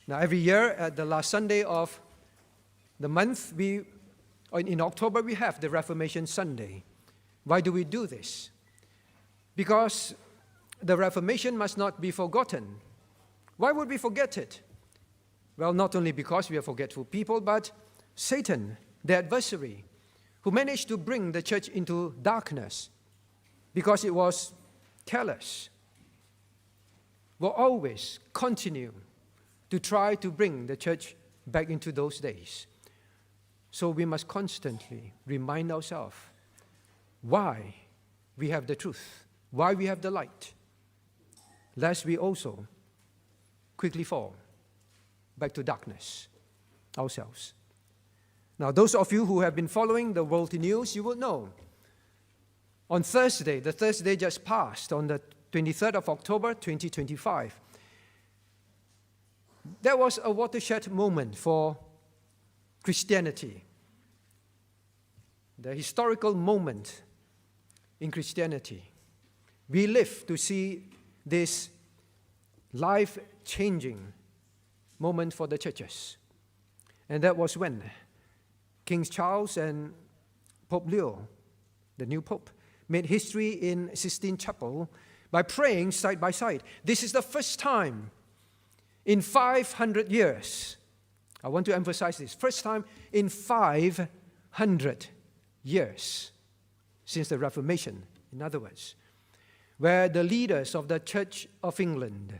Now, every year at the last Sunday of the month, in October, we have the Reformation Sunday. Why do we do this? Because the Reformation must not be forgotten. Why would we forget it? Well, not only because we are forgetful people, but Satan, the adversary, who managed to bring the church into darkness because it was careless, will always continue to try to bring the church back into those days. So we must constantly remind ourselves why we have the truth, why we have the light, lest we also quickly fall back to darkness ourselves. Now, those of you who have been following the world news, you will know. On Thursday, the Thursday just passed, on the 23rd of October, 2025, there was a watershed moment for Christianity. The historical moment in Christianity. We live to see this life-changing moment for the churches. And that was when King Charles and Pope Leo, the new Pope, made history in Sistine Chapel by praying side by side. This is the first time in 500 years, I want to emphasize this, first time in 500 years since the Reformation, in other words, where the leaders of the Church of England,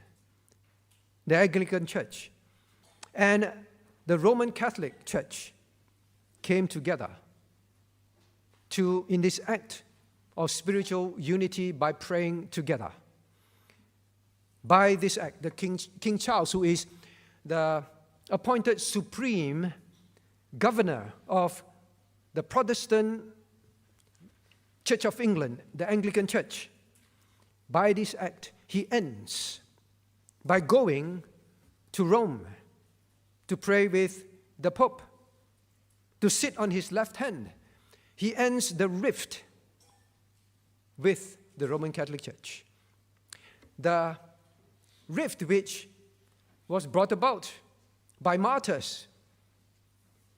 the Anglican Church, and the Roman Catholic Church came together in this act of spiritual unity by praying together. By this act, the King Charles, who is the appointed supreme governor of the Protestant Church of England, the Anglican Church, by this act, he ends by going to Rome to pray with the Pope, to sit on his left hand. He ends the rift with the Roman Catholic Church. The rift which was brought about by martyrs,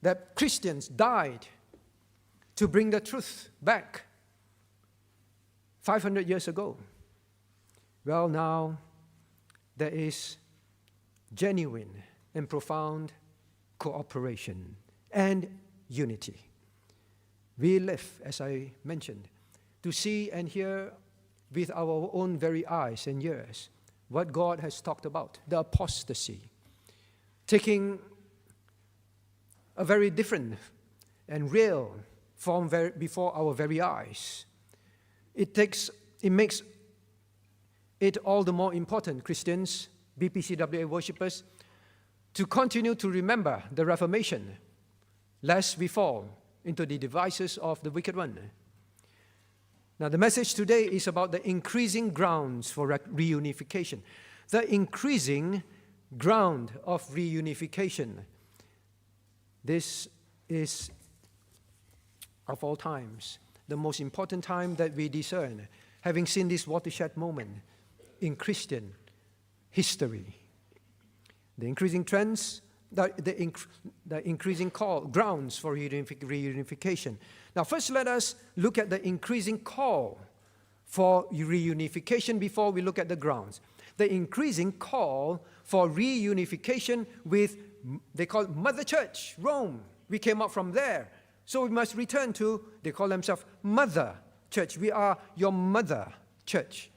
that Christians died to bring the truth back 500 years ago. Well, now there is genuine and profound cooperation and unity. We live, as I mentioned, to see and hear with our own very eyes and ears what God has talked about, the apostasy, taking a very different and real form before our very eyes. It makes it all the more important, Christians, BPCWA worshippers, to continue to remember the Reformation, lest we fall into the devices of the wicked one. Now, the message today is about the increasing grounds for reunification. The increasing ground of reunification. This is, of all times, the most important time that we discern, having seen this watershed moment in Christian history. The increasing trends, the increasing grounds for reunification. Now, first let us look at the increasing call for reunification before we look at the grounds. The increasing call for reunification with, they call it Mother Church, Rome. We came up from there. So we must return to, they call themselves Mother Church. We are your Mother Church.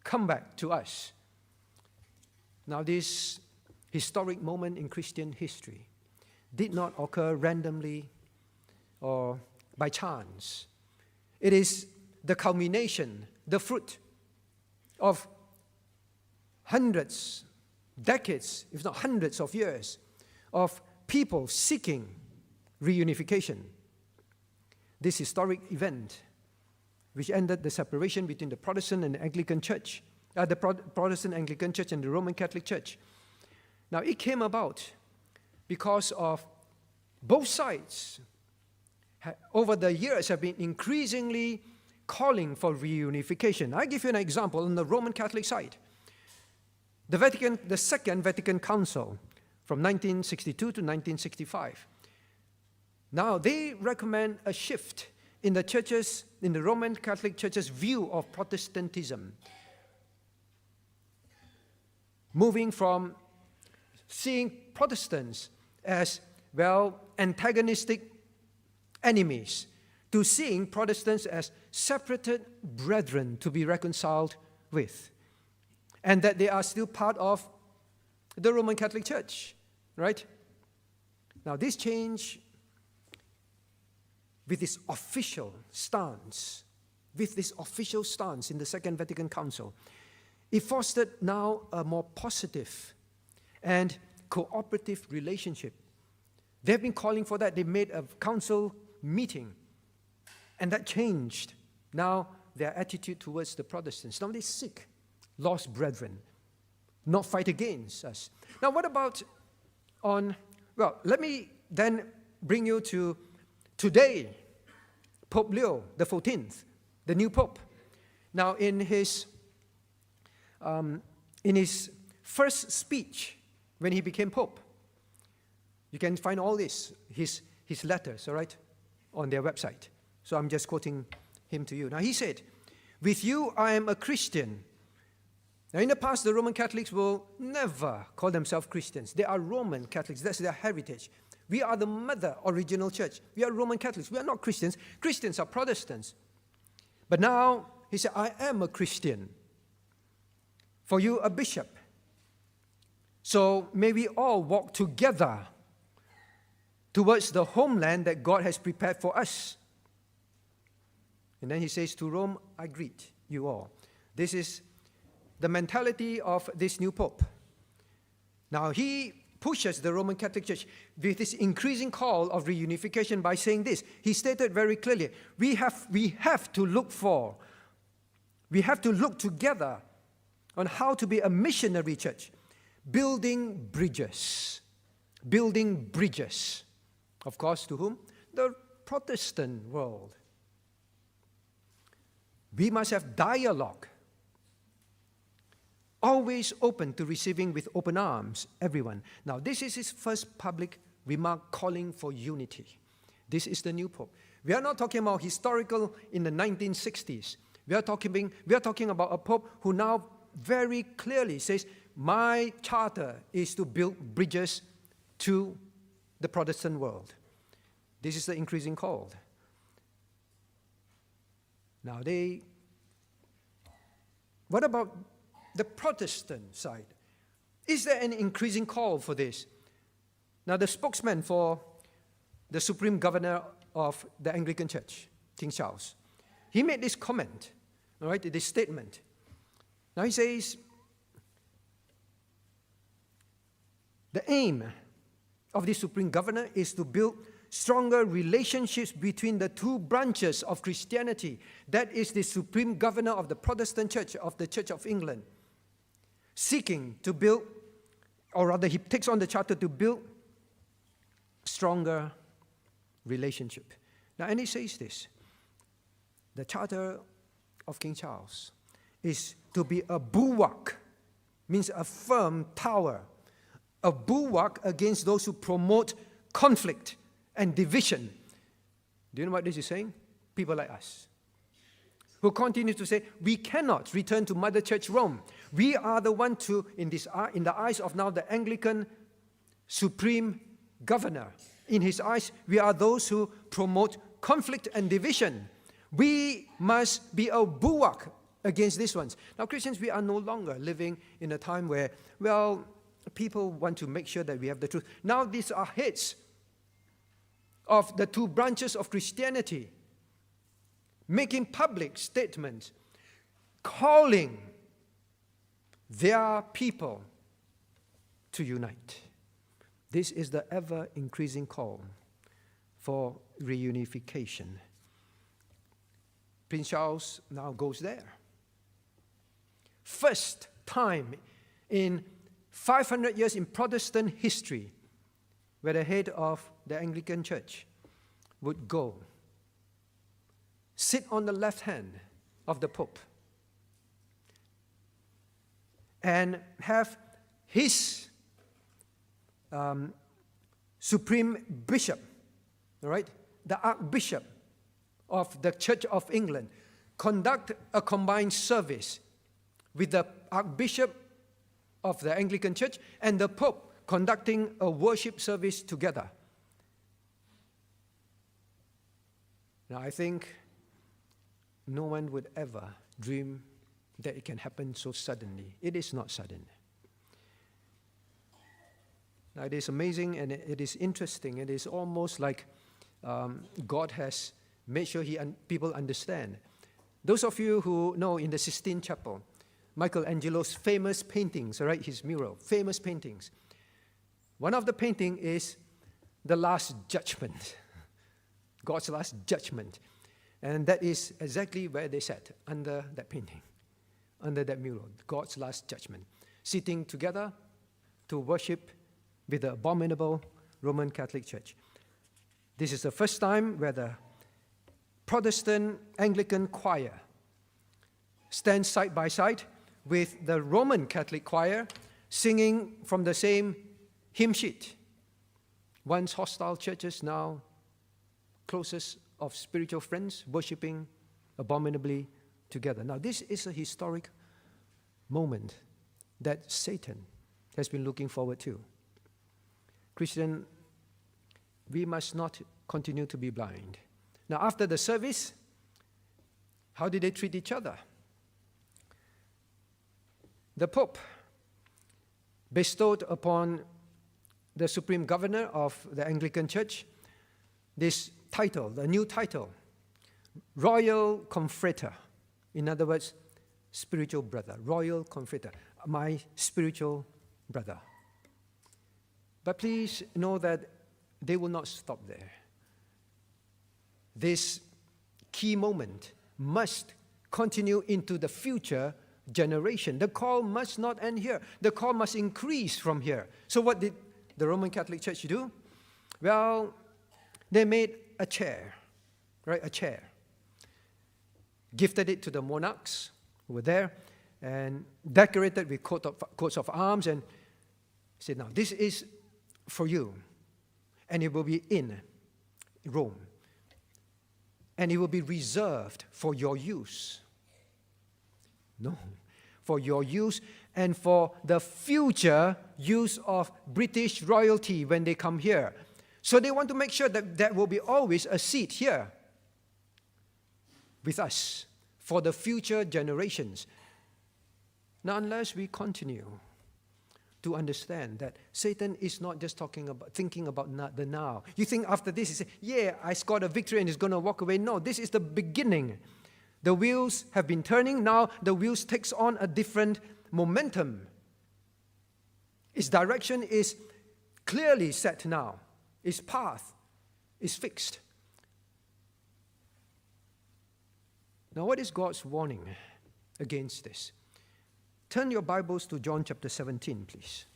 Come back to us. Now, this historic moment in Christian history did not occur randomly or by chance. It is the culmination, the fruit of hundreds, decades, if not hundreds of years of people seeking reunification. This historic event, which ended the separation between the Protestant and the Anglican Church, the Protestant Anglican Church and the Roman Catholic Church. Now, it came about because of both sides over the years have been increasingly calling for reunification. I give you an example on the Roman Catholic side. the Second Vatican Council from 1962 to 1965. Now, they recommend a shift in the Roman Catholic Church's view of Protestantism, moving from seeing Protestants as, antagonistic enemies, to seeing Protestants as separated brethren to be reconciled with, and that they are still part of the Roman Catholic Church, right? Now, this change with this official stance in the Second Vatican Council, it fostered now a more positive and cooperative relationship. They've been calling for that. They made a council meeting, and that changed now their attitude towards the Protestants. Now they seek lost brethren, not fight against us. Now what about let me then bring you to today, Pope Leo XIV, the new Pope. Now in his first speech when he became Pope, you can find all this, his letters, all right, on their website. So I'm just quoting him to you. Now he said, "With you I am a Christian." Now in the past, the Roman Catholics will never call themselves Christians. They are Roman Catholics. That's their heritage. We are the mother original church. We are Roman Catholics. We are not Christians. Christians are Protestants. But now, he said, "I am a Christian. For you, a bishop. So may we all walk together towards the homeland that God has prepared for us." And then he says, "To Rome, I greet you all." This is the mentality of this new Pope. Now, he pushes the Roman Catholic Church with this increasing call of reunification by saying this. He stated very clearly, we have to look together on how to be a missionary church, building bridges. Of course, to whom? The Protestant world. We must have dialogue, always open to receiving with open arms everyone. Now, this is his first public remark calling for unity. This is the new Pope. We are not talking about historical in the 1960s. We are talking about a Pope who now very clearly says, my charter is to build bridges to the Protestant world. This is the increasing call. Now what about the Protestant side? Is there an increasing call for this? Now the spokesman for the Supreme Governor of the Anglican Church, King Charles, he made this comment, all right, this statement. Now he says, the aim of the Supreme Governor is to build stronger relationships between the two branches of Christianity. That is the Supreme Governor of the Protestant Church, of the Church of England, seeking to build, or rather he takes on the charter to build stronger relationship. Now, and he says this, the charter of King Charles is to be a bulwark, means a firm tower, a bulwark against those who promote conflict and division. Do you know what this is saying? People like us, who continue to say, we cannot return to Mother Church Rome. We are the one to, in the eyes of now the Anglican Supreme Governor, in his eyes, we are those who promote conflict and division. We must be a bulwark against these ones. Now, Christians, we are no longer living in a time where, people want to make sure that we have the truth. Now, these are heads of the two branches of Christianity making public statements, calling their people to unite. This is the ever-increasing call for reunification. Prince Charles now goes there. First time in 500 years in Protestant history where the head of the Anglican Church would go, sit on the left hand of the Pope, and have his supreme bishop, all right, the Archbishop of the Church of England, conduct a combined service with the Archbishop of the Anglican Church and the Pope conducting a worship service together. Now, I think no one would ever dream that it can happen so suddenly. It is not sudden. Now, it is amazing and it is interesting. It is almost like God has made sure people understand. Those of you who know in the Sistine Chapel, Michelangelo's famous paintings, all right, his mural, famous paintings. One of the paintings is the Last Judgment, God's Last Judgment. And that is exactly where they sat, under that painting, under that mural, God's Last Judgment, sitting together to worship with the abominable Roman Catholic Church. This is the first time where the Protestant Anglican choir stands side by side with the Roman Catholic choir singing from the same hymn sheet. Once hostile churches, now closest of spiritual friends, worshiping abominably together. Now, this is a historic moment that Satan has been looking forward to. Christian, we must not continue to be blind. Now, after the service, how did they treat each other? The Pope bestowed upon the Supreme Governor of the Anglican Church this title, the new title, Royal Confrater. In other words, spiritual brother, Royal Confrater, my spiritual brother. But please know that they will not stop there. This key moment must continue into the future generation. The call must not end here. The call must increase from here. So what did the Roman Catholic Church do? Well, they made a chair, right? A chair. Gifted it to the monarchs who were there and decorated with coats of arms and said, now this is for you. And it will be in Rome. And it will be reserved for your use. No, for your use and for the future use of British royalty when they come here. So they want to make sure that there will be always a seat here with us for the future generations. Now, unless we continue to understand that Satan is not just thinking about the now. You think after this, he says, yeah, I scored a victory and he's going to walk away. No, this is the beginning. The wheels have been turning. Now the wheels takes on a different momentum. Its direction is clearly set now. Its path is fixed. Now, what is God's warning against this? Turn your Bibles to John chapter 17, please.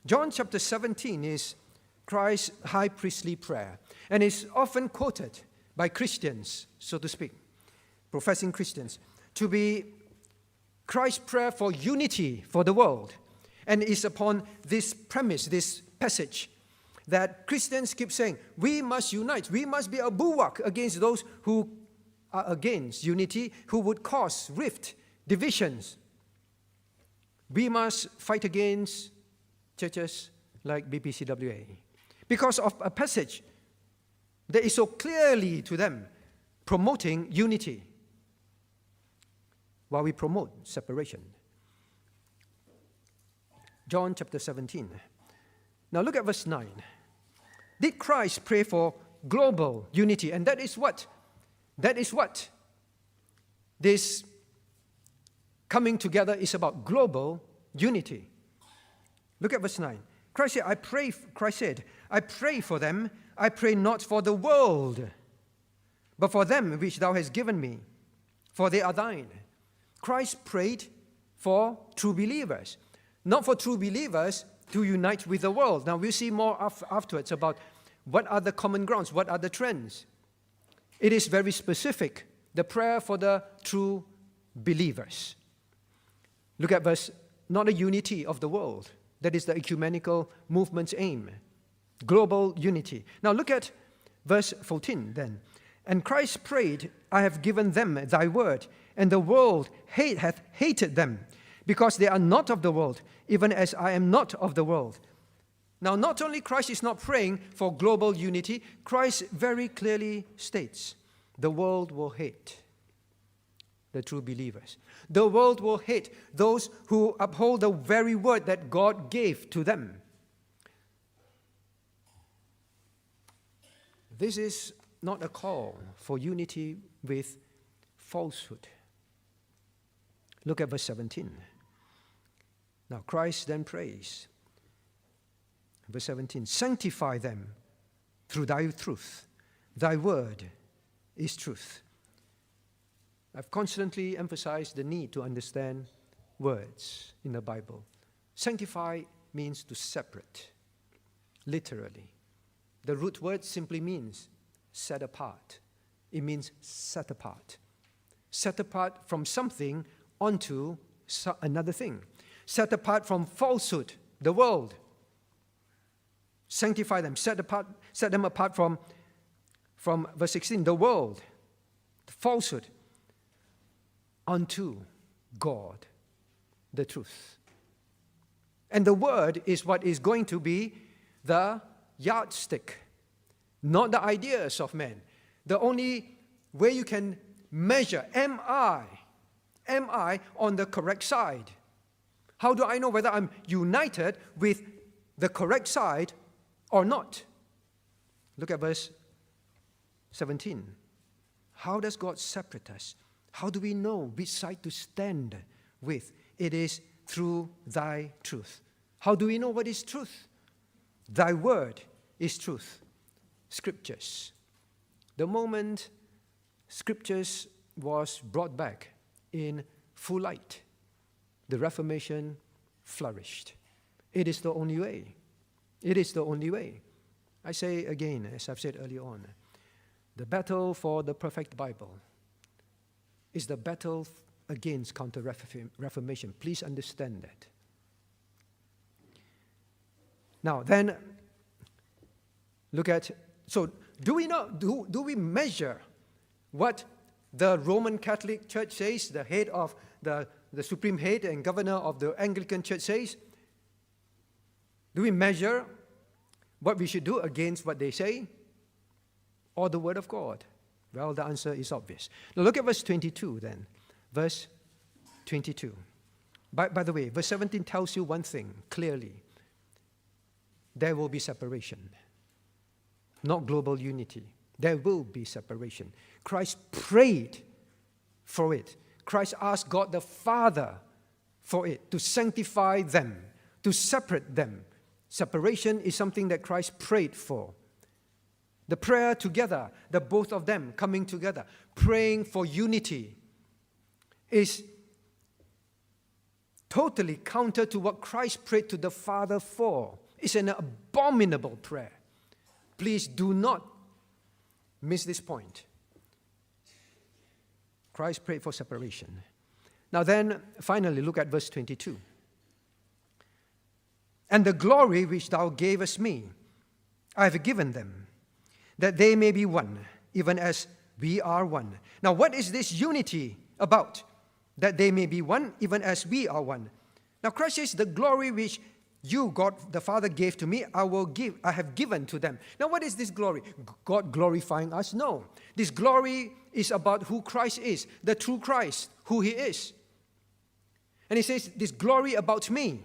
John chapter 17 is Christ's high priestly prayer, and is often quoted by Christians, so to speak, professing Christians, to be Christ's prayer for unity for the world. And is upon this premise, this passage, that Christians keep saying, we must unite, we must be a bulwark against those who are against unity, who would cause rift, divisions. We must fight against churches like BPCWA because of a passage that is so clearly to them promoting unity while we promote separation. John chapter 17. Now look at verse 9. Did Christ pray for global unity? And that is what this coming together is about, global unity. Look at verse 9. Christ said, I pray for them, I pray not for the world, but for them which thou hast given me, for they are thine. Christ prayed for true believers, not for true believers to unite with the world. Now we'll see more afterwards about what are the common grounds, what are the trends. It is very specific, the prayer for the true believers. Look at verse, not a unity of the world. That is the ecumenical movement's aim. Global unity. Now look at verse 14 then. And Christ prayed, I have given them thy word, and the world hath hated them, because they are not of the world, even as I am not of the world. Now, not only Christ is not praying for global unity, Christ very clearly states, the world will hate the true believers. The world will hate those who uphold the very word that God gave to them. This is not a call for unity with falsehood. Look at verse 17. Now Christ then prays. Verse 17, sanctify them through thy truth. Thy word is truth. I've constantly emphasized the need to understand words in the Bible. Sanctify means to separate, literally. The root word simply means set apart. It means set apart. Set apart from something onto another thing. Set apart from falsehood, the world. Sanctify them, set them apart from verse 16, the world, the falsehood, unto God, the truth. And the word is what is going to be the yardstick, not the ideas of men. The only way you can measure, am I on the correct side? How do I know whether I'm united with the correct side or not? Look at verse 17. How does God separate us? How do we know which side to stand with? It is through thy truth. How do we know what is truth? Thy word is truth. Scriptures. The moment Scriptures was brought back in full light, the Reformation flourished. It is the only way. It is the only way. I say again, as I've said earlier on, the battle for the perfect Bible is the battle against counter-reformation. Please understand that. Now, then, look at, so do we measure what the Roman Catholic Church says, the head of the supreme head and governor of the Anglican Church says? Do we measure what we should do against what they say? Or the Word of God? Well, the answer is obvious. Now look at verse 22 then. Verse 22. By the way, verse 17 tells you one thing clearly. There will be separation. Not global unity. There will be separation. Christ prayed for it. Christ asked God the Father for it, to sanctify them, to separate them. Separation is something that Christ prayed for. The prayer together, the both of them coming together, praying for unity, is totally counter to what Christ prayed to the Father for. It's an abominable prayer. Please do not miss this point. Christ prayed for separation. Now then, finally, look at verse 22. And the glory which thou gavest me, I have given them, that they may be one, even as we are one. Now, what is this unity about? That they may be one, even as we are one. Now, Christ says, the glory which you, God the Father, gave to me, I have given to them. Now, what is this glory? God glorifying us? No. This glory is about who Christ is, the true Christ, who he is. And he says, this glory about me,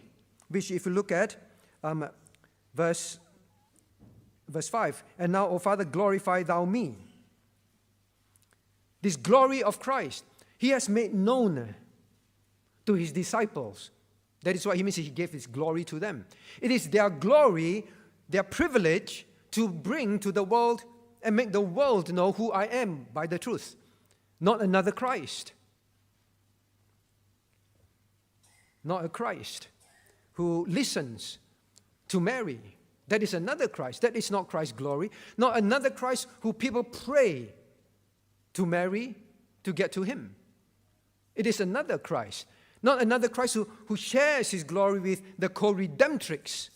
which if you look at verse 5, and now, O Father, glorify thou me. This glory of Christ, he has made known to his disciples. That is what he means, he gave his glory to them. It is their glory, their privilege to bring to the world and make the world know who I am by the truth, not another Christ. Not a Christ who listens to Mary. That is another Christ. That is not Christ's glory. Not another Christ who people pray to Mary to get to him. It is another Christ. Not another Christ who shares his glory with the co-redemptrix,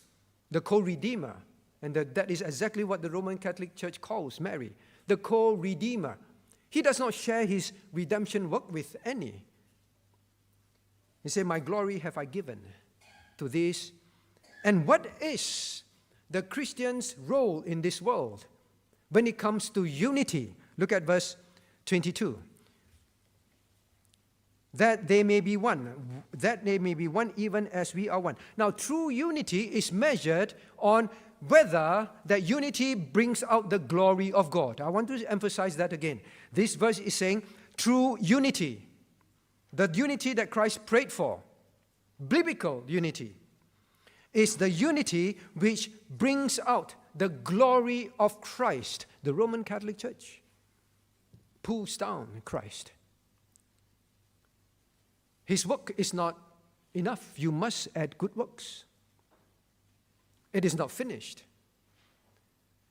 the co-redeemer. And that is exactly what the Roman Catholic Church calls Mary, the co-redeemer. He does not share his redemption work with any. He said, my glory have I given to this. And what is the Christian's role in this world when it comes to unity? Look at verse 22. That they may be one, even as we are one. Now, true unity is measured on whether that unity brings out the glory of God. I want to emphasize that again. This verse is saying true unity, the unity that Christ prayed for, biblical unity, is the unity which brings out the glory of Christ. The Roman Catholic Church pulls down Christ. His work is not enough. You must add good works. It is not finished.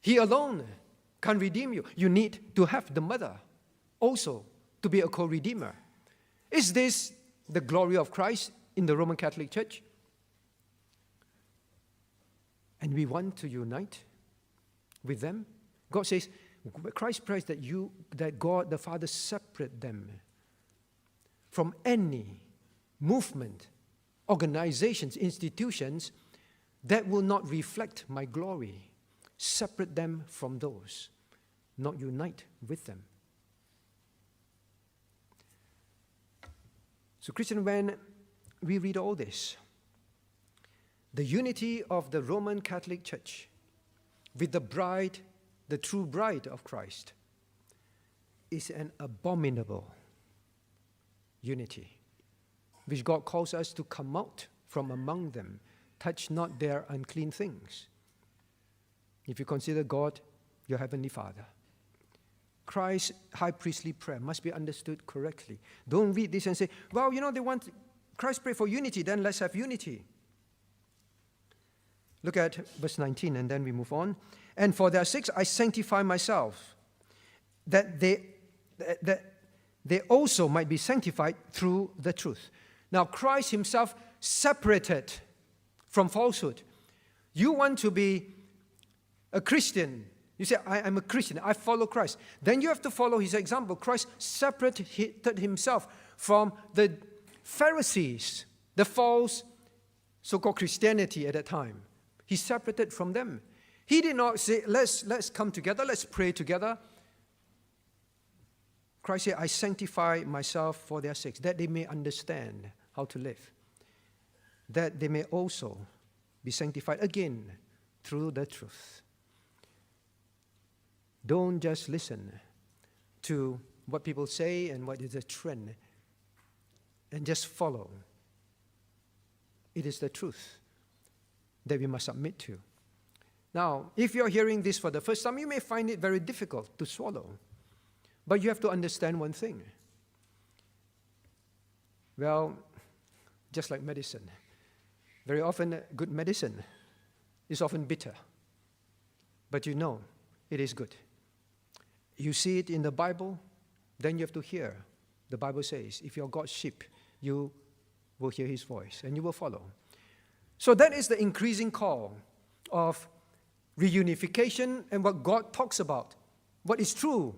He alone can redeem you. You need to have the mother also to be a co-redeemer. Is this the glory of Christ in the Roman Catholic Church? And we want to unite with them. God says, Christ prays that God the Father separate them from any movement, organizations, institutions that will not reflect my glory. Separate them from those, not unite with them. So, Christian, when we read all this, the unity of the Roman Catholic Church with the bride, the true bride of Christ, is an abominable unity, which God calls us to come out from among them. Touch not their unclean things. If you consider God your Heavenly Father, Christ's high priestly prayer must be understood correctly. Don't read this and say, well, they want Christ pray for unity, then let's have unity. Look at verse 19, and then we move on. And for their sakes I sanctify myself, that they also might be sanctified through the truth. Now, Christ himself separated from falsehood. You want to be a Christian. You say, I'm a Christian. I follow Christ. Then you have to follow his example. Christ separated himself from the Pharisees, the false so-called Christianity at that time. He separated from them. He did not say, let's come together, let's pray together. Christ said, I sanctify myself for their sakes, that they may understand how to live, that they may also be sanctified again through the truth. Don't just listen to what people say and what is a trend and just follow. It is the truth that we must submit to. Now, if you're hearing this for the first time, you may find it very difficult to swallow. But you have to understand one thing. Well, just like medicine, very often good medicine is often bitter. But it is good. You see it in the Bible, then you have to hear. The Bible says, if you're God's sheep, you will hear his voice and you will follow. So that is the increasing call of reunification and what God talks about. What is true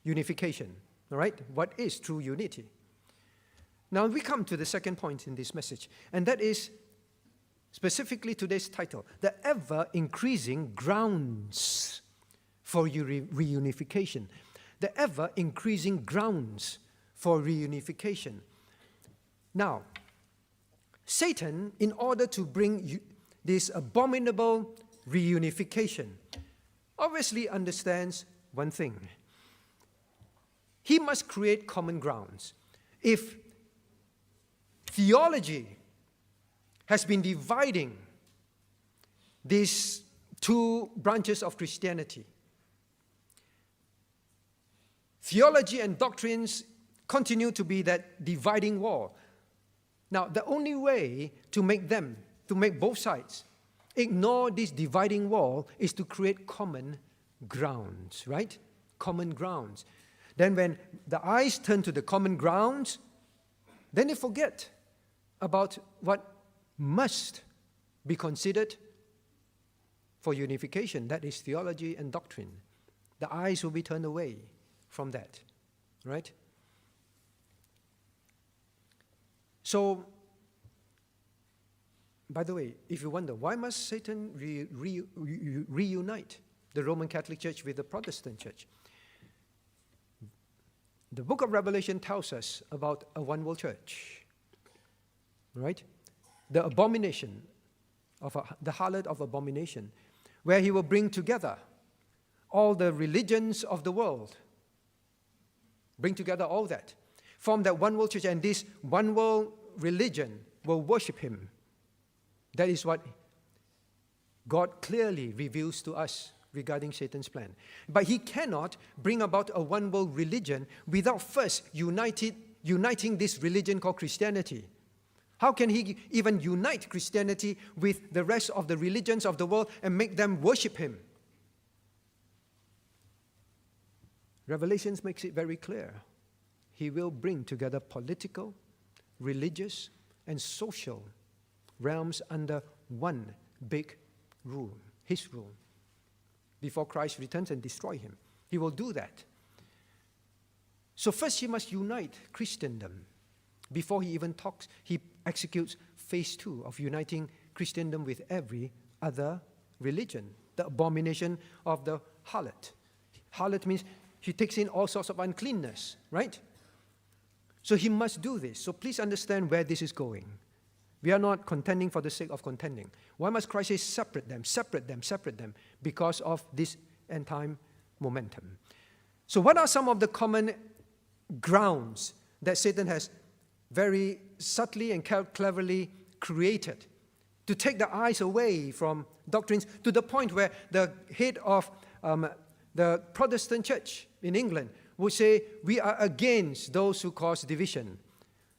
unification? All right? What is true unity? Now we come to the second point in this message, and that is specifically today's title, the ever-increasing grounds for reunification. The ever-increasing grounds for reunification. Now, Satan, in order to bring this abominable reunification, obviously understands one thing. He must create common grounds. If theology has been dividing these two branches of Christianity, theology and doctrines continue to be that dividing wall. Now, the only way to make both sides ignore this dividing wall is to create common grounds, right? Common grounds. Then when the eyes turn to the common grounds, Then they forget about what must be considered for unification, that is theology and doctrine. The eyes will be turned away from that, right? So, by the way, if you wonder, why must Satan reunite the Roman Catholic Church with the Protestant Church? The book of Revelation tells us about a one world church, right? The abomination of the harlot of abomination, where he will bring together all the religions of the world, bring together all that, form that one world church, and this one world religion will worship him. That is what God clearly reveals to us regarding Satan's plan. But he cannot bring about a one world religion without first uniting this religion called Christianity. How can he even unite Christianity with the rest of the religions of the world and make them worship him? Revelation makes it very clear. He will bring together political, religious, and social realms under one big rule, his rule, before Christ returns and destroy him. He will do that. So first he must unite Christendom. Before he even talks, he executes phase 2 of uniting Christendom with every other religion, the abomination of the harlot. Harlot means he takes in all sorts of uncleanness, right? So he must do this. So please understand where this is going. We are not contending for the sake of contending. Why must Christ say separate them, separate them, separate them? Because of this end time momentum. So what are some of the common grounds that Satan has very subtly and cleverly created to take the eyes away from doctrines to the point where the head of the Protestant church in England would say, we are against those who cause division,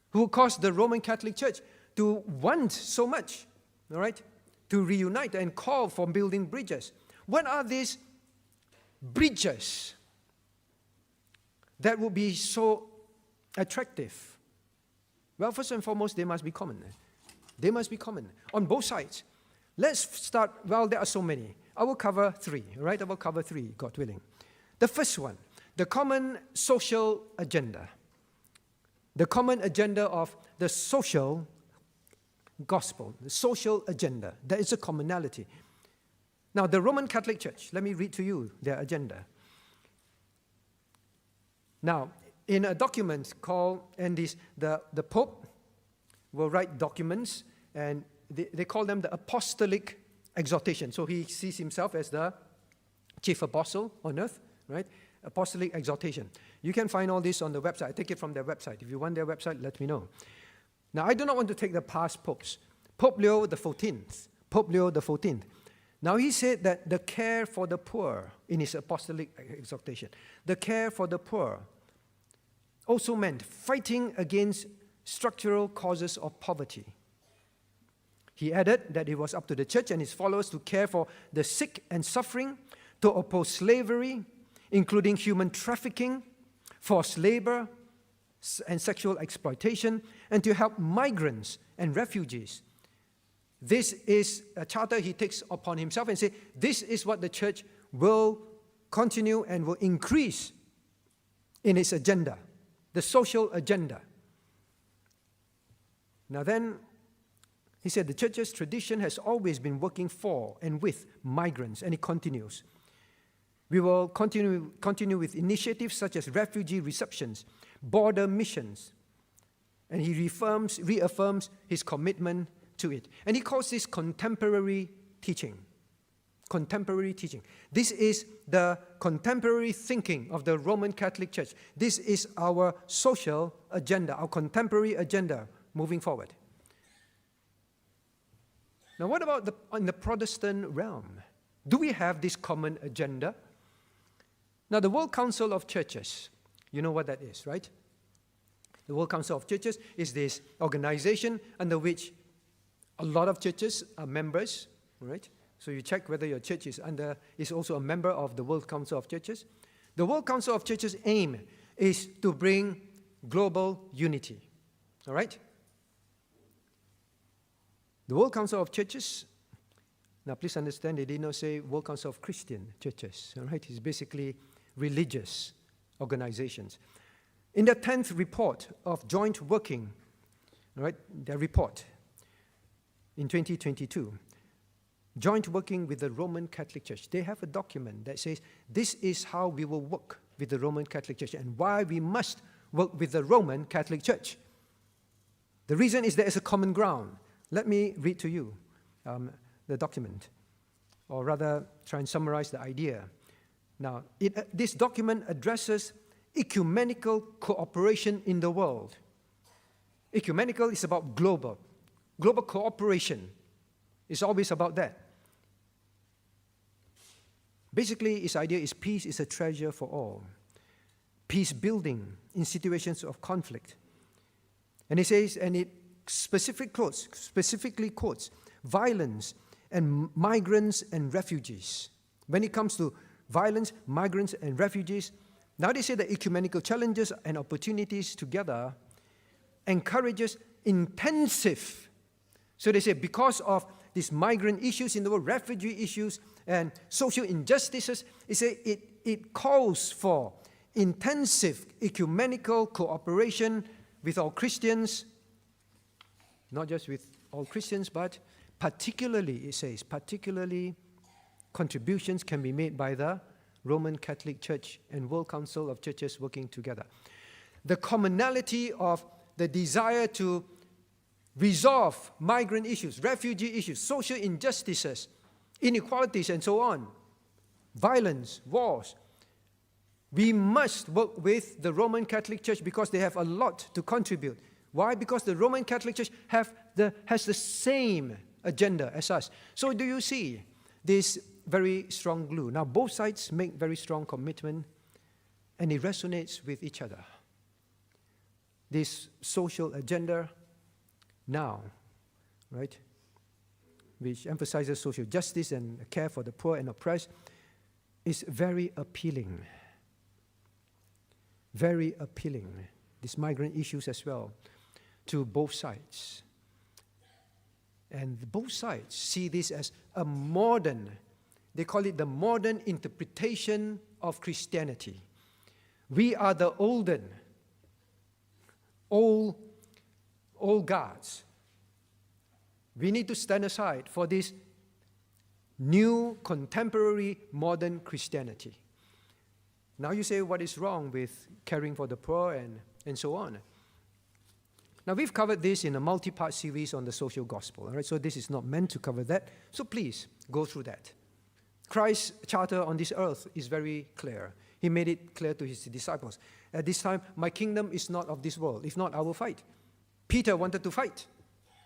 who cause the Roman Catholic Church to want so much, all right, to reunite and call for building bridges. What are these bridges that would be so attractive? Well, first and foremost, they must be common. They must be common on both sides. Let's start, well, there are so many. I will cover 3, all right? I will cover 3, God willing. The first one, the common social agenda. The common agenda of the social gospel, the social agenda. There is a commonality. Now, the Roman Catholic Church, let me read to you their agenda. Now, in a document called, and this, the Pope will write documents, and they call them the apostolic exhortation. So he sees himself as the chief apostle on earth, right? Apostolic exhortation. You can find all this on the website. I take it from their website. If you want their website, let me know. Now, I do not want to take the past popes. Pope Leo XIV. Now, he said that the care for the poor in his apostolic exhortation, the care for the poor also meant fighting against structural causes of poverty. He added that it was up to the church and his followers to care for the sick and suffering, to oppose slavery, including human trafficking, forced labor, and sexual exploitation, and to help migrants and refugees. This is a charter he takes upon himself and says, this is what the church will continue and will increase in its agenda, the social agenda. Now then, he said, the church's tradition has always been working for and with migrants, and it continues. We will continue with initiatives such as refugee receptions, border missions, and he reaffirms his commitment to it. And he calls this contemporary teaching. Contemporary teaching. This is the contemporary thinking of the Roman Catholic Church. This is our social agenda, our contemporary agenda moving forward. Now, what about in the Protestant realm? Do we have this common agenda? Now, the World Council of Churches, you know what that is, right? The World Council of Churches is this organization under which a lot of churches are members, right? So you check whether your church is also a member of the World Council of Churches. The World Council of Churches' aim is to bring global unity. All right? The World Council of Churches, now please understand, they did not say World Council of Christian Churches. All right? It's basically religious organizations. In the 10th report of joint working, all right, their report in 2022, joint working with the Roman Catholic Church, they have a document that says this is how we will work with the Roman Catholic Church and why we must work with the Roman Catholic Church. The reason is there is a common ground. Let me read to you the document, or rather try and summarize the idea. Now, this document addresses ecumenical cooperation in the world. Ecumenical is about global. Global cooperation is always about that. Basically, its idea is peace is a treasure for all. Peace building in situations of conflict. And it says, and it specifically quotes violence and migrants and refugees. When it comes to violence, migrants, and refugees, now they say that ecumenical challenges and opportunities together encourages intensive. So they say because of these migrant issues in the world, refugee issues, and social injustices, it calls for intensive ecumenical cooperation with all Christians, not just with all Christians, but particularly, it says, particularly contributions can be made by the Roman Catholic Church and World Council of Churches working together. The commonality of the desire to resolve migrant issues, refugee issues, social injustices, inequalities, and so on, violence, wars. We must work with the Roman Catholic Church because they have a lot to contribute. Why? Because the Roman Catholic Church has the same agenda as us. So do you see this very strong glue? Now both sides make very strong commitment and it resonates with each other. This social agenda now, right, which emphasizes social justice and care for the poor and oppressed, is very appealing. Very appealing. These migrant issues as well, to both sides. And both sides see this as a modern, they call it the modern interpretation of Christianity. We are the old gods. We need to stand aside for this new, contemporary, modern Christianity. Now you say, what is wrong with caring for the poor and so on? Now we've covered this in a multi-part series on the social gospel, all right? So this is not meant to cover that. So please, go through that. Christ's charter on this earth is very clear. He made it clear to his disciples. At this time, my kingdom is not of this world. If not, I will fight. Peter wanted to fight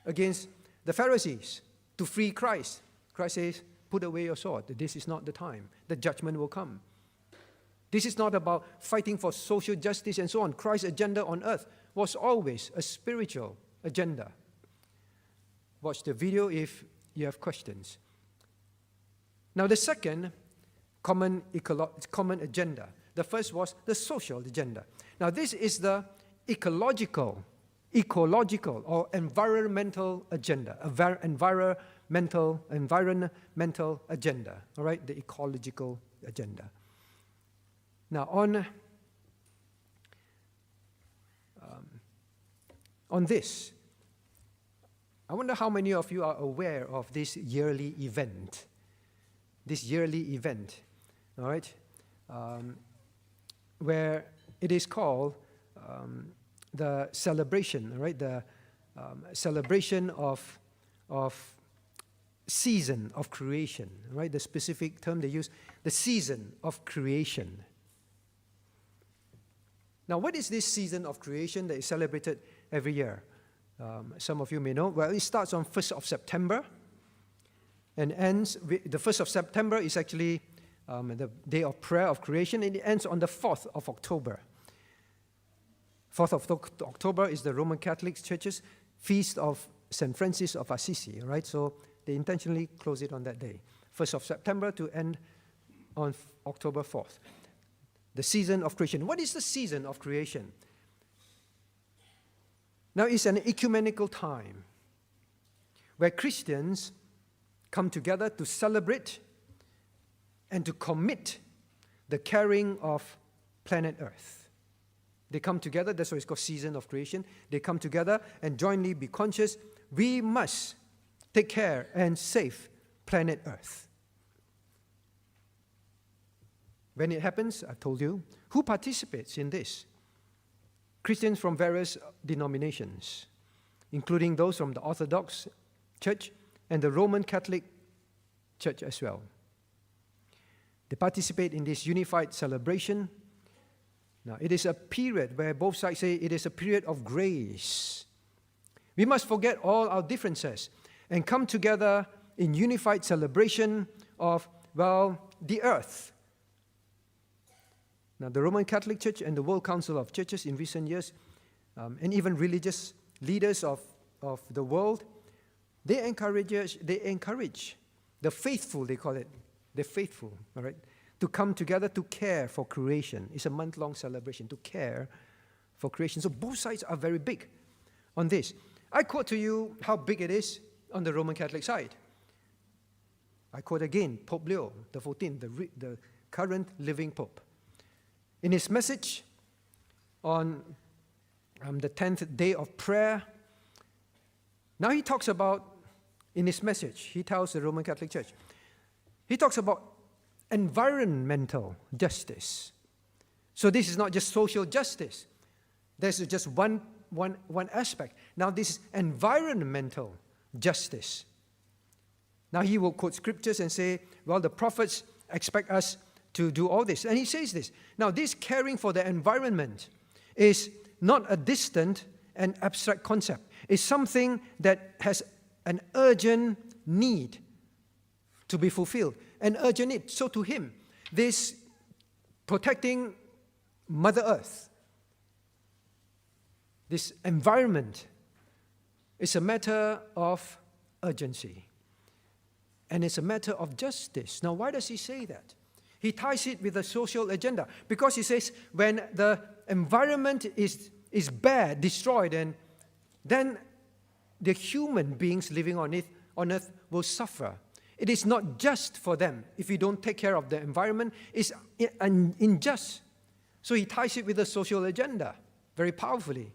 against the Pharisees to free Christ. Christ says, put away your sword. This is not the time. The judgment will come. This is not about fighting for social justice and so on. Christ's agenda on earth was always a spiritual agenda. Watch the video if you have questions. Now the second common agenda. The first was the social agenda. Now this is the ecological or environmental agenda. Environmental agenda. All right, the ecological agenda. Now on this, I wonder how many of you are aware of this yearly event. All right, where it is called the celebration, all right, the celebration of season of creation, right? The specific term they use, the season of creation. Now, what is this season of creation that is celebrated every year? Some of you may know. Well, it starts on 1st of September and ends, the 1st of September is actually the day of prayer of creation, and it ends on the 4th of October. 4th of October is the Roman Catholic Church's feast of St. Francis of Assisi, right? So they intentionally close it on that day. 1st of September to end on October 4th. The season of creation. What is the season of creation? Now, it's an ecumenical time where Christians come together to celebrate and to commit the caring of planet Earth. They come together, that's why it's called Season of Creation. They come together and jointly be conscious, we must take care and save planet Earth. When it happens, I've told you, who participates in this? Christians from various denominations, including those from the Orthodox Church and the Roman Catholic Church as well. They participate in this unified celebration. Now, it is a period where both sides say it is a period of grace. We must forget all our differences and come together in unified celebration of, the earth. Now, the Roman Catholic Church and the World Council of Churches in recent years, and even religious leaders of the world, they encourage the faithful, they call it, the faithful, all right, to come together to care for creation. It's a month-long celebration, to care for creation. So both sides are very big on this. I quote to you how big it is on the Roman Catholic side. I quote again, Pope Leo XIV, the current living Pope. In his message on the 10th day of prayer, now he talks about, in his message, he tells the Roman Catholic Church, he talks about environmental justice. So this is not just social justice. There's just one aspect. Now this is environmental justice. Now he will quote scriptures and say, the prophets expect us to do all this. And he says this. Now, this caring for the environment is not a distant and abstract concept. It's something that has an urgent need to be fulfilled, an urgent need. So to him, this protecting Mother Earth, this environment, is a matter of urgency. And it's a matter of justice. Now, why does he say that? He ties it with the social agenda because he says when the environment is bad, destroyed, and then the human beings living on earth will suffer. It is not just for them. If we don't take care of the environment, it's unjust. So he ties it with the social agenda very powerfully.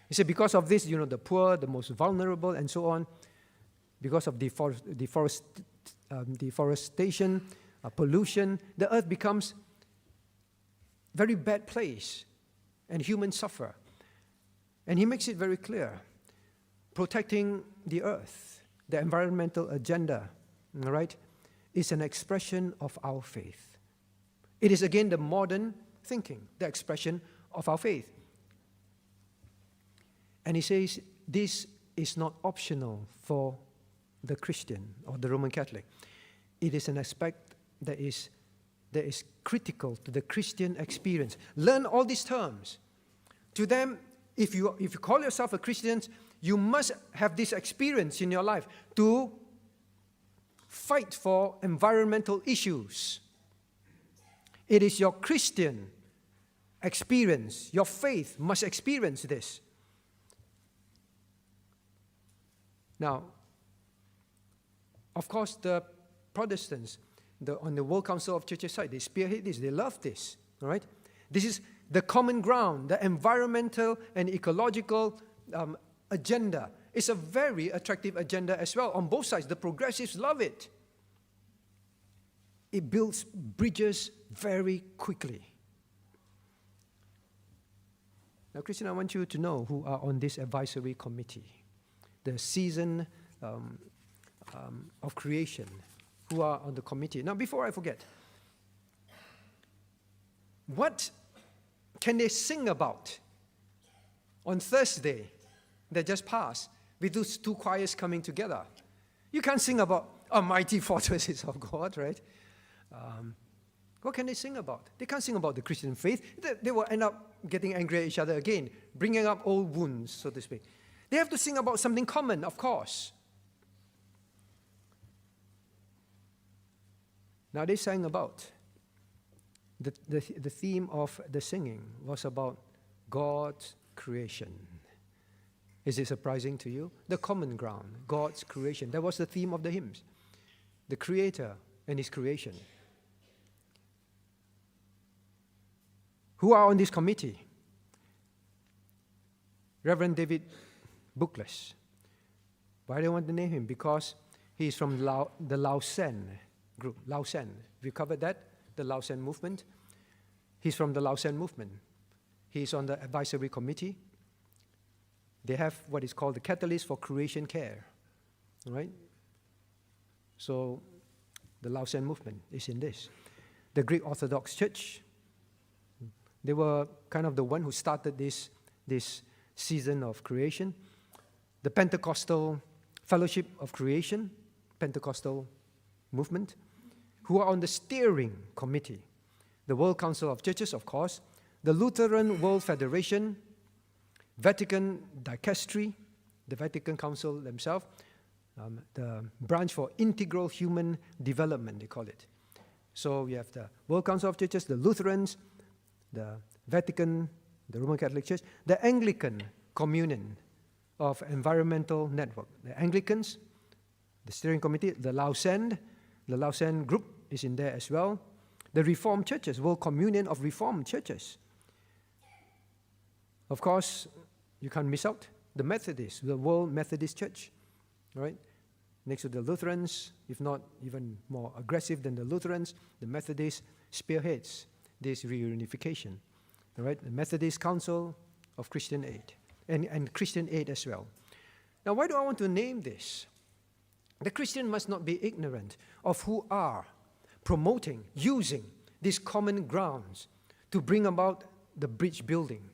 He said because of this, the poor, the most vulnerable, and so on, because of deforestation, pollution, the earth becomes a very bad place and humans suffer. And he makes it very clear. Protecting the earth, the environmental agenda, all right, is an expression of our faith. It is again the modern thinking, the expression of our faith. And he says this is not optional for the Christian or the Roman Catholic. It is an aspect that is critical to the Christian experience. Learn all these terms. To them, if you call yourself a Christian, you must have this experience in your life to fight for environmental issues. It is your Christian experience. Your faith must experience this. Now, of course, the Protestants, on the World Council of Churches side, they spearhead this, they love this, all right? This is the common ground, the environmental and ecological agenda. It's a very attractive agenda as well. On both sides, the progressives love it. It builds bridges very quickly. Now, Christian, I want you to know who are on this advisory committee, the season of creation, who are on the committee. Now, before I forget, what can they sing about on Thursday that just passed with those two choirs coming together? You can't sing about a mighty fortresses of God, right? What can they sing about? They can't sing about the Christian faith. They will end up getting angry at each other again, bringing up old wounds, so to speak. They have to sing about something common, of course. Now, they sang about, the theme of the singing was about God's creation. Is it surprising to you? The common ground, God's creation. That was the theme of the hymns. The Creator and His creation. Who are on this committee? Reverend David Bookless. Why do I want to name him? Because he is from the Lausanne group. Lausanne. We covered that, the Lausanne movement. He's from the Lausanne movement. He's on the advisory committee. They have what is called the Catalyst for Creation Care. All right? So the Lausanne movement is in this. The Greek Orthodox Church, they were kind of the one who started this season of creation. The Pentecostal Fellowship of Creation, Pentecostal movement, who are on the steering committee. The World Council of Churches, of course, the Lutheran World Federation, Vatican Dicastery, the Vatican Council themselves, the branch for integral human development, they call it. So we have the World Council of Churches, the Lutherans, the Vatican, the Roman Catholic Church, the Anglican Communion of Environmental Network. The Anglicans, the steering committee, the Lausanne group is in there as well. The Reformed Churches, World Communion of Reformed Churches. Of course, you can't miss out the Methodists, the World Methodist Church, right? Next to the Lutherans, if not even more aggressive than the Lutherans, the Methodists spearheads this reunification, all right? The Methodist Council of Christian Aid, and Christian Aid as well. Now, why do I want to name this? The Christian must not be ignorant of who are promoting, using these common grounds to bring about the bridge building.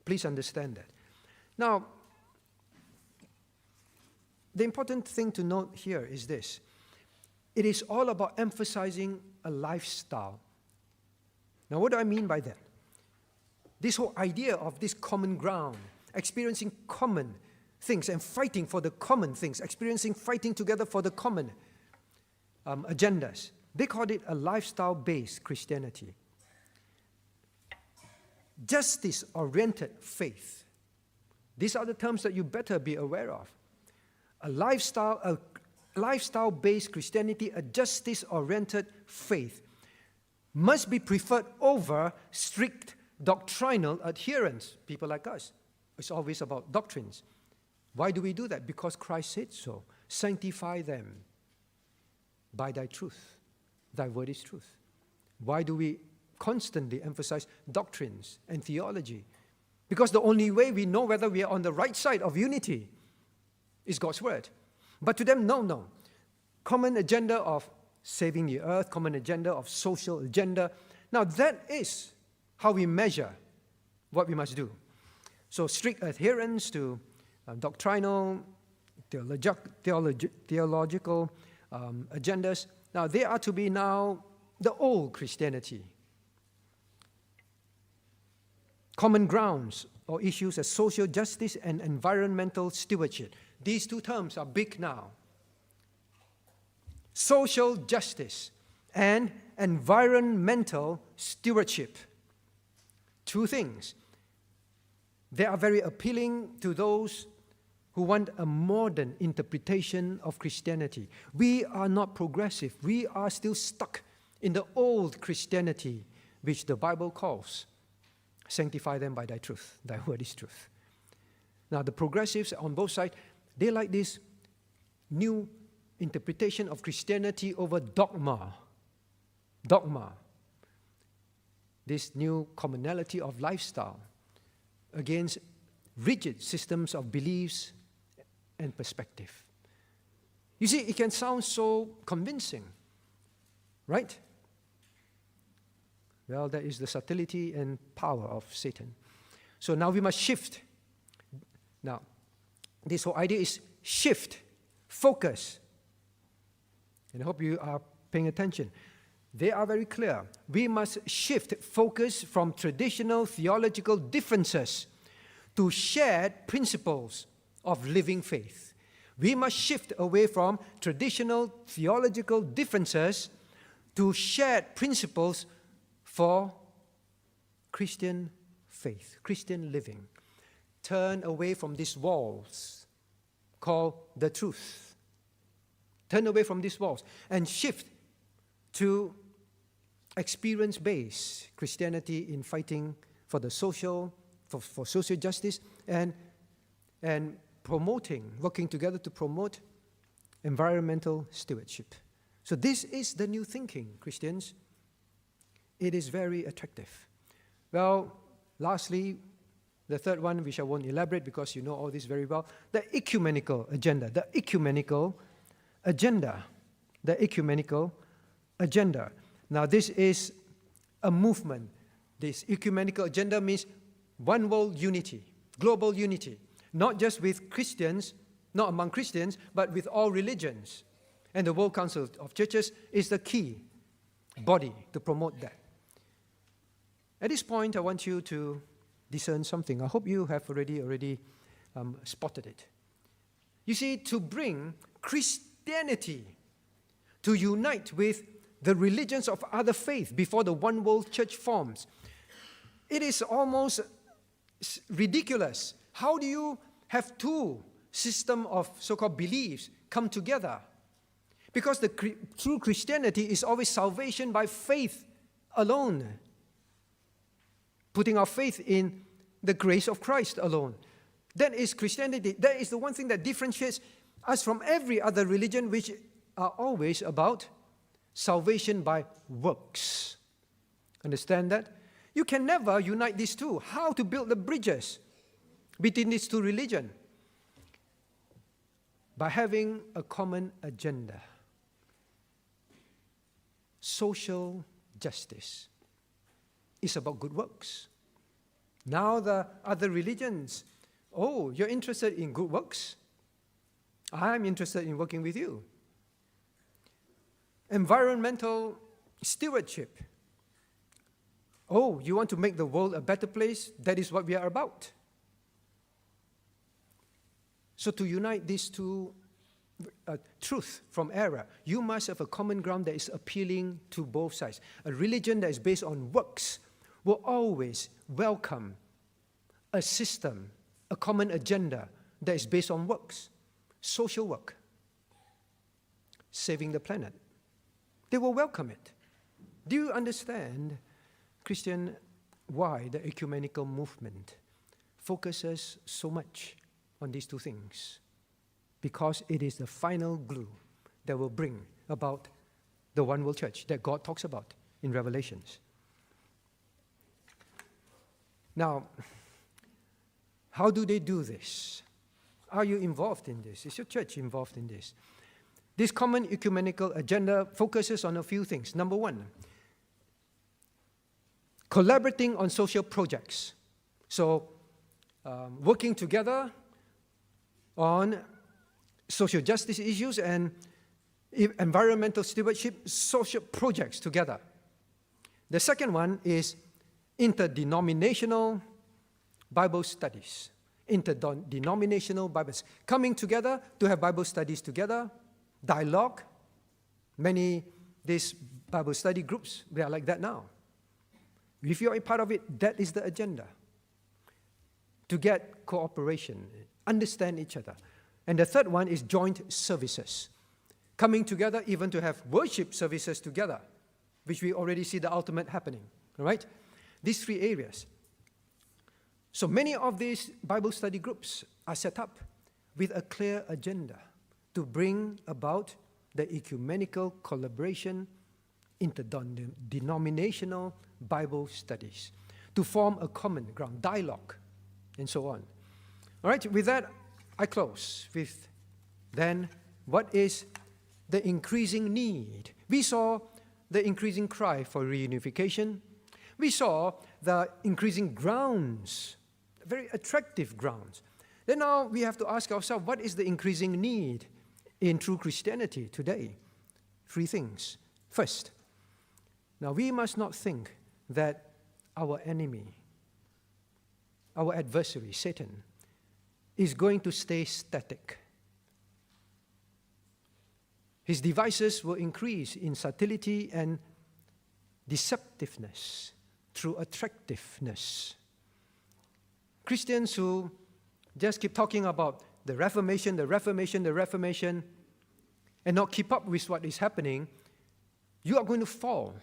Please understand that. Now, the important thing to note here is this. It is all about emphasizing a lifestyle. Now, what do I mean by that? This whole idea of this common ground, experiencing common things and fighting for the common things, fighting together for the common agendas. They called it a lifestyle-based Christianity. Justice-oriented faith. These are the terms that you better be aware of. A lifestyle-based Christianity, a justice-oriented faith, must be preferred over strict doctrinal adherence. People like us, it's always about doctrines. Why do we do that? Because Christ said so. Sanctify them by thy truth. Thy word is truth. Why do we constantly emphasize doctrines and theology? Because the only way we know whether we are on the right side of unity is God's word. But to them, no. Common agenda of saving the earth, common agenda of social agenda. Now that is how we measure what we must do. So strict adherence to doctrinal, theological agendas. Now they are to be now the old Christianity. Common grounds or issues as social justice and environmental stewardship. These two terms are big now. Social justice and environmental stewardship. Two things. They are very appealing to those who want a modern interpretation of Christianity. We are not progressive. We are still stuck in the old Christianity, which the Bible calls, sanctify them by thy truth. Thy word is truth. Now, the progressives on both sides, they like this new interpretation of Christianity over dogma. Dogma. This new commonality of lifestyle against rigid systems of beliefs and perspective. You see, it can sound so convincing, right? Well, that is the subtlety and power of Satan. So now we must shift. Now, this whole idea is shift, focus. And I hope you are paying attention. They are very clear. We must shift focus from traditional theological differences to shared principles of living faith. We must shift away from traditional theological differences to shared principles for Christian faith, Christian living. turn away from these walls called the truth. Turn away from these walls and shift to experience-based Christianity in fighting for the social, for social justice, and working together to promote environmental stewardship. So this is the new thinking, Christians. It is very attractive. Well, lastly, the third one, which I won't elaborate because you know all this very well, the ecumenical agenda. The ecumenical agenda. The ecumenical agenda. Now, this is a movement. This ecumenical agenda means one world unity, global unity, not just with Christians, not among Christians, but with all religions. And the World Council of Churches is the key body to promote that. At this point, I want you to discern something. I hope you have already spotted it. You see, to bring Christianity to unite with the religions of other faiths before the one world church forms, it is almost ridiculous. How do you have two systems of so-called beliefs come together? Because the true Christianity is always salvation by faith alone. Putting our faith in the grace of Christ alone. That is Christianity. That is the one thing that differentiates us from every other religion, which are always about salvation by works. Understand that? You can never unite these two. How to build the bridges between these two religions? By having a common agenda. Social justice is about good works. Now the other religions, oh, you're interested in good works? I'm interested in working with you. Environmental stewardship. Oh, you want to make the world a better place? That is what we are about. So to unite these two truth from error, you must have a common ground that is appealing to both sides. A religion that is based on works will always welcome a system, a common agenda that is based on works, social work, saving the planet. They will welcome it. Do you understand, Christian, why the ecumenical movement focuses so much on these two things? Because it is the final glue that will bring about the one world church that God talks about in Revelations. Now, how do they do this? Are you involved in this? Is your church involved in this? This common ecumenical agenda focuses on a few things. Number one, collaborating on social projects. So, working together on social justice issues and environmental stewardship, social projects together. The second one is interdenominational Bible studies. Interdenominational Bibles. Coming together to have Bible studies together, dialogue. Many these Bible study groups, they are like that now. If you're a part of it, that is the agenda. To get cooperation, understand each other. And the third one is joint services. Coming together even to have worship services together, which we already see the ultimate happening. All right? These three areas. So many of these Bible study groups are set up with a clear agenda to bring about the ecumenical collaboration, interdenominational Bible studies, to form a common ground, dialogue, and so on. All right, with that, I close with then what is the increasing need? We saw the increasing cry for reunification. We saw the increasing grounds, very attractive grounds. Then now we have to ask ourselves, what is the increasing need in true Christianity today? Three things. First, now we must not think that our enemy, our adversary, Satan, is going to stay static. His devices will increase in subtlety and deceptiveness through attractiveness. Christians who just keep talking about the Reformation, and not keep up with what is happening, you are going to fall.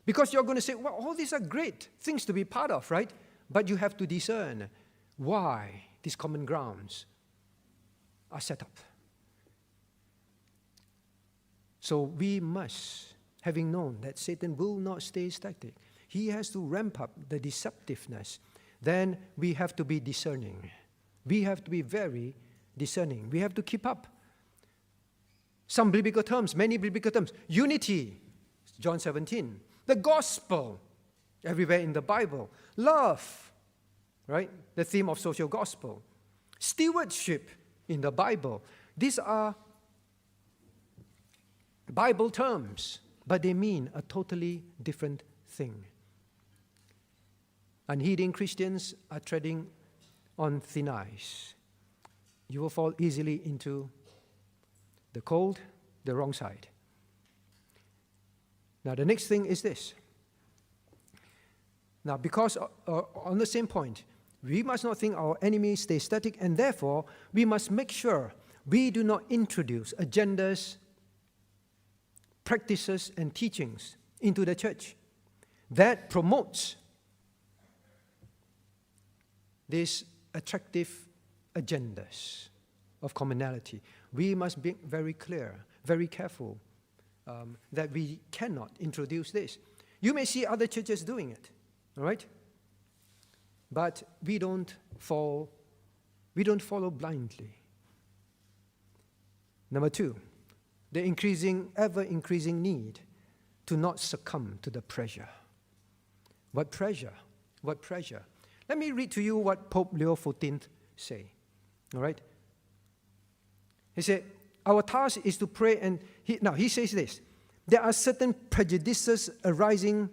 Because you're going to say, well, all these are great things to be part of, right? But you have to discern why these common grounds are set up. So we must, having known that Satan will not stay static, he has to ramp up the deceptiveness. Then we have to be discerning. We have to be very discerning. We have to keep up. Some biblical terms, many biblical terms. Unity, John 17. The gospel, everywhere in the Bible. Love, right? The theme of social gospel. Stewardship in the Bible. These are Bible terms, but they mean a totally different thing. Unheeding Christians are treading on thin ice. You will fall easily into the cold, the wrong side. Now, the next thing is this. Now, because on the same point, we must not think our enemies stay static, and therefore, we must make sure we do not introduce agendas, practices, and teachings into the church that promotes these attractive agendas of commonality. We must be very clear, very careful that we cannot introduce this. You may see other churches doing it, all right? But we don't follow blindly. Number two, the ever-increasing need to not succumb to the pressure. What pressure? What pressure? Let me read to you what Pope Leo XIV said. All right? He said, our task is to pray, and he says this. There are certain prejudices arising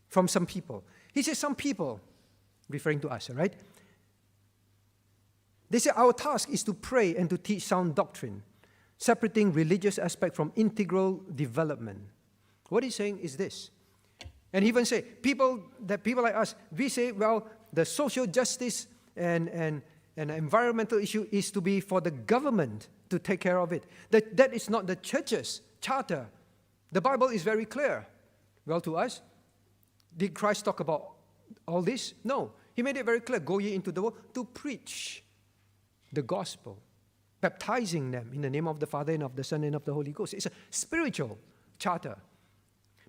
from some people. He says some people, referring to us, all right? They say our task is to pray and to teach sound doctrine, separating religious aspect from integral development. What he's saying is this. And he even say, people like us, we say, well, the social justice and environmental issue is to be for the government to take care of it. That is not the church's charter. The Bible is very clear. Well, to us, did Christ talk about all this? No. He made it very clear, go ye into the world to preach the gospel, baptizing them in the name of the Father and of the Son and of the Holy Ghost. It's a spiritual charter.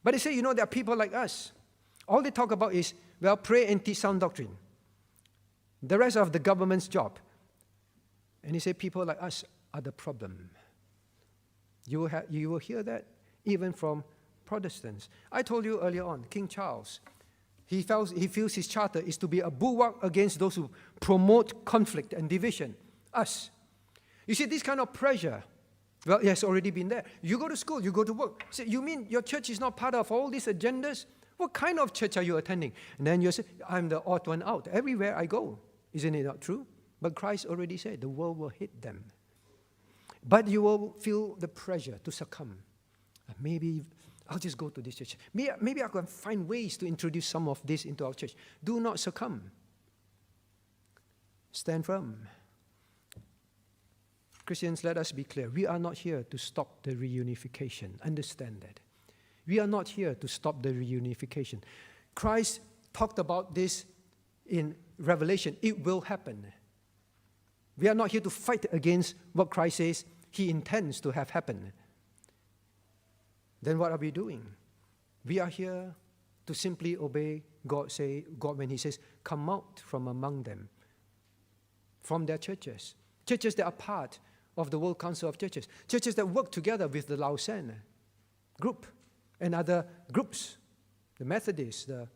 But they say, there are people like us. All they talk about is, well, pray and teach sound doctrine. The rest of the government's job. And he said, people like us are the problem. You will hear that even from Protestants. I told you earlier on, King Charles, he feels his charter is to be a bulwark against those who promote conflict and division. Us. You see, this kind of pressure, well, it has already been there. You go to school, you go to work. Say, you mean your church is not part of all these agendas? What kind of church are you attending? And then you say, I'm the odd one out. Everywhere I go. Isn't it not true? But Christ already said, the world will hate them. But you will feel the pressure to succumb. Maybe I'll just go to this church. Maybe I can find ways to introduce some of this into our church. Do not succumb. Stand firm. Christians, let us be clear. We are not here to stop the reunification. Understand that. We are not here to stop the reunification. Christ talked about this in Revelation. It will happen. We are not here to fight against what Christ says he intends to have happen. Then what are we doing? We are here to simply obey God when he says, come out from among them, from their churches. Churches that are part of the World Council of Churches. Churches that work together with the Lausanne group and other groups, the Methodists, the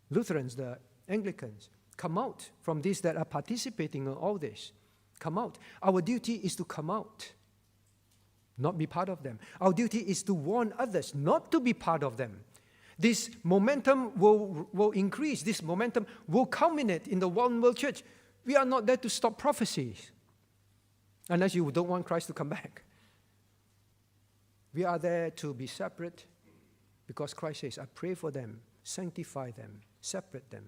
Lutherans, the Anglicans. Come out from these that are participating in all this. Come out. Our duty is to come out, not be part of them. Our duty is to warn others not to be part of them. This momentum will increase. This momentum will culminate in the one world church. We are not there to stop prophecies, unless you don't want Christ to come back. We are there to be separate because Christ says, I pray for them, sanctify them, separate them.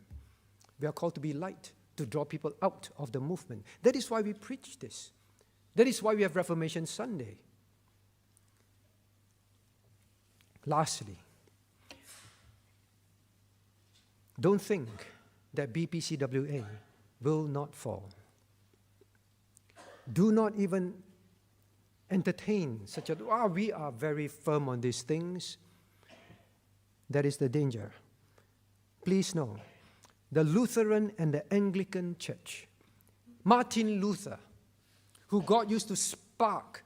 We are called to be light, to draw people out of the movement. That is why we preach this. That is why we have Reformation Sunday. Lastly, don't think that BPCWA will not fall. Do not even entertain such a, we are very firm on these things. That is the danger. Please know, the Lutheran and the Anglican Church, Martin Luther, who God used to spark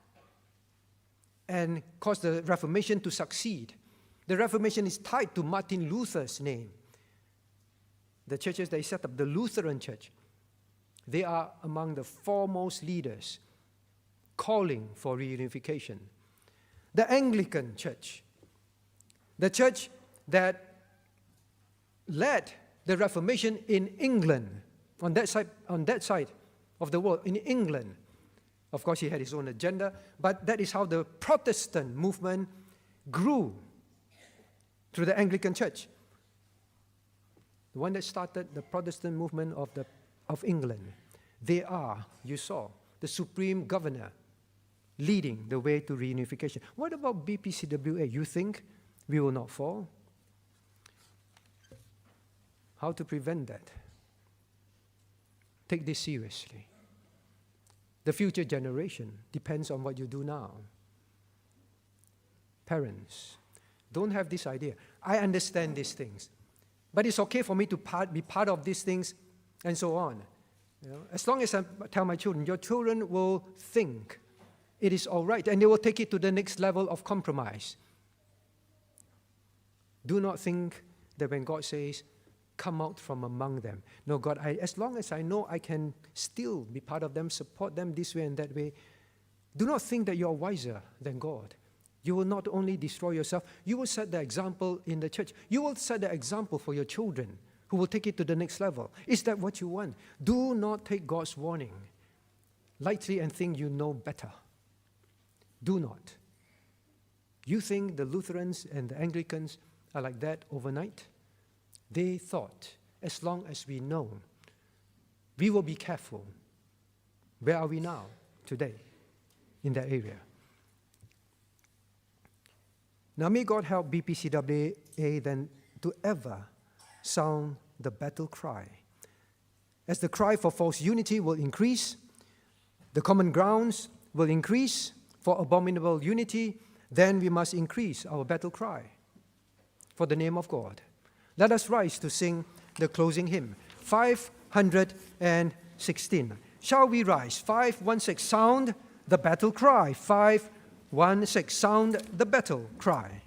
and cause the Reformation to succeed. The Reformation is tied to Martin Luther's name. The churches they set up, the Lutheran Church, they are among the foremost leaders calling for reunification. The Anglican Church, the church that led the Reformation in England, on that side of the world, in England. Of course, he had his own agenda, but that is how the Protestant movement grew through the Anglican Church. The one that started the Protestant movement of England. They are, you saw, the supreme governor leading the way to reunification. What about BPCWA? You think we will not fall? How to prevent that? Take this seriously. The future generation depends on what you do now. Parents, don't have this idea. I understand these things, but it's okay for me to be part of these things and so on. You know, as long as I tell my children, your children will think it is all right, and they will take it to the next level of compromise. Do not think that when God says, come out from among them. No, God, as long as I know I can still be part of them, support them this way and that way, do not think that you're wiser than God. You will not only destroy yourself, you will set the example in the church. You will set the example for your children who will take it to the next level. Is that what you want? Do not take God's warning lightly and think you know better. Do not. You think the Lutherans and the Anglicans are like that overnight? They thought, as long as we know, we will be careful. Where are we now, today, in that area? Now may God help BPCWA then to ever sound the battle cry. As the cry for false unity will increase, the common grounds will increase for abominable unity, then we must increase our battle cry for the name of God. Let us rise to sing the closing hymn, 516. Shall we rise? 516, sound the battle cry. 516, sound the battle cry.